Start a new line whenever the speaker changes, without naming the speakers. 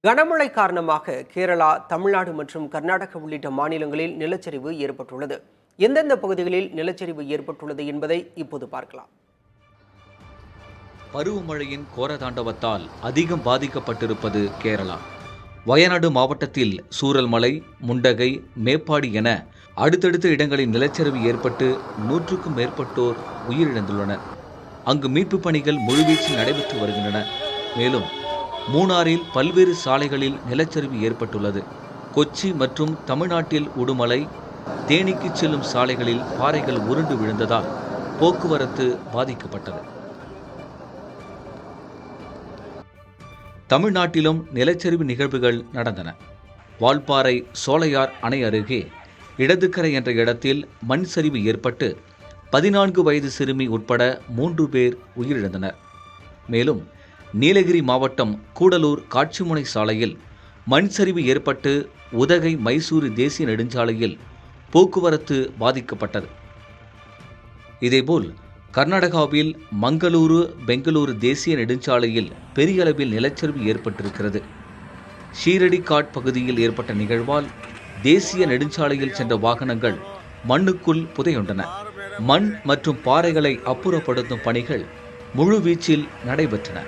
கனமழை காரணமாக கேரளா, தமிழ்நாடு மற்றும் கர்நாடகா உள்ளிட்ட மாநிலங்களில் நிலச்சரிவு ஏற்பட்டுள்ளது. எந்தெந்த பகுதிகளில் நிலச்சரிவு ஏற்பட்டுள்ளது என்பதை இப்போது பார்க்கலாம்.
பருவமழையின் கோரதாண்டவத்தால் அதிகம் பாதிக்கப்பட்டிருப்பது கேரளா. வயநாடு மாவட்டத்தில் சூரல்மலை, முண்டகை, மேப்பாடி என அடுத்தடுத்த இடங்களில் நிலச்சரிவு ஏற்பட்டு 100க்கும் மேற்பட்டோர் உயிரிழந்துள்ளனர். அங்கு மீட்புப் பணிகள் முழுவீச்சில் நடைபெற்று வருகின்றன. மேலும் மூணாறில் பல்வேறு சாலைகளில் நிலச்சரிவு ஏற்பட்டுள்ளது. கொச்சி மற்றும் தமிழ்நாட்டில் உடுமலை, தேனிக்கு செல்லும் சாலைகளில் பாறைகள் உருண்டு விழுந்ததால் போக்குவரத்து பாதிக்கப்பட்டது. தமிழ்நாட்டிலும் நிலச்சரிவு நிகழ்வுகள் நடந்தன. வால்பாறை சோலையார் அணை அருகே இடதுக்கரை என்ற இடத்தில் மண் சரிவு ஏற்பட்டு 14 வயது சிறுமி உட்பட 3 பேர் உயிரிழந்தனர். மேலும் நீலகிரி மாவட்டம் கூடலூர் காட்சிமுனை சாலையில் மண் சரிவு ஏற்பட்டு உதகை மைசூரு தேசிய நெடுஞ்சாலையில் போக்குவரத்து பாதிக்கப்பட்டது. இதேபோல் கர்நாடகாவில் மங்களூரு பெங்களூரு தேசிய நெடுஞ்சாலையில் பெரிய அளவில் நிலச்சரிவு ஏற்பட்டிருக்கிறது. ஷீரடி காட் பகுதியில் ஏற்பட்ட நிகழ்வால் தேசிய நெடுஞ்சாலையில் சென்ற வாகனங்கள் மண்ணுக்குள் புதையுண்டன. மண் மற்றும் பாறைகளை அப்புறப்படுத்தும் பணிகள் முழுவீச்சில் நடைபெற்றன.